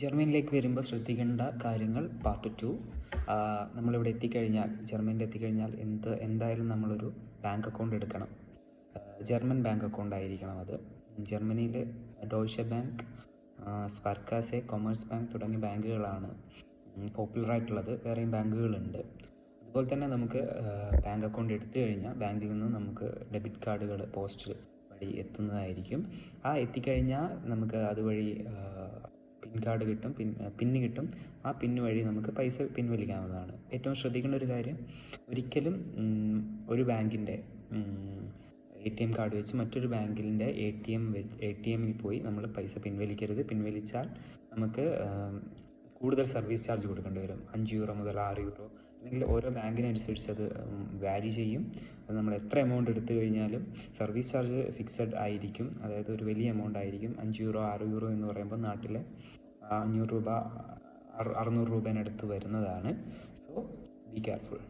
ജർമ്മനിയിലേക്ക് വരുമ്പോൾ ശ്രദ്ധിക്കേണ്ട കാര്യങ്ങൾ പാർട്ട് 2. നമ്മളിവിടെ എത്തിക്കഴിഞ്ഞാൽ, ജർമ്മനിയിൽ എത്തിക്കഴിഞ്ഞാൽ എന്തായാലും നമ്മളൊരു ബാങ്ക് അക്കൗണ്ട് എടുക്കണം. ജർമ്മൻ ബാങ്ക് അക്കൗണ്ട് ആയിരിക്കണം അത്. ജർമ്മനിയിൽ ഡോയ്ഷെ ബാങ്ക്, സ്പാർക്കാസെ, കൊമേഴ്സ് ബാങ്ക് തുടങ്ങിയ ബാങ്കുകളാണ് പോപ്പുലറായിട്ടുള്ളത്. വേറെയും ബാങ്കുകളുണ്ട്. അതുപോലെ തന്നെ നമുക്ക് ബാങ്ക് അക്കൗണ്ട് എടുത്തു കഴിഞ്ഞാൽ ബാങ്കിൽ നിന്ന് നമുക്ക് ഡെബിറ്റ് കാർഡുകൾ പോസ്റ്റ് വഴി എത്തുന്നതായിരിക്കും. എത്തിക്കഴിഞ്ഞാൽ നമുക്ക് അതുവഴി പിൻ കാർഡ് കിട്ടും, പിന്ന് കിട്ടും. ആ പിന്ന് വഴി നമുക്ക് പൈസ പിൻവലിക്കാവുന്നതാണ്. ഏറ്റവും ശ്രദ്ധിക്കേണ്ട ഒരു കാര്യം, ഒരിക്കലും ഒരു ബാങ്കിൻ്റെ ATM കാർഡ് വെച്ച് മറ്റൊരു ബാങ്കിൻ്റെ ATMൽ പോയി നമ്മൾ പൈസ പിൻവലിക്കരുത്. പിൻവലിച്ചാൽ നമുക്ക് കൂടുതൽ സർവീസ് ചാർജ് കൊടുക്കേണ്ടി വരും. 5 യൂറോ മുതൽ 6 യൂറോ, അല്ലെങ്കിൽ ഓരോ ബാങ്കിനനുസരിച്ച് അത് വാരി ചെയ്യും. അത് നമ്മൾ എത്ര എമൗണ്ട് എടുത്തു കഴിഞ്ഞാലും സർവീസ് ചാർജ് ഫിക്സഡ് ആയിരിക്കും. അതായത് ഒരു വലിയ എമൗണ്ട് ആയിരിക്കും. 5 യൂറോ 6 യൂറോ എന്ന് പറയുമ്പോൾ നാട്ടിലെ 500 രൂപ 600 രൂപേനടുത്ത് വരുന്നതാണ്. So be careful.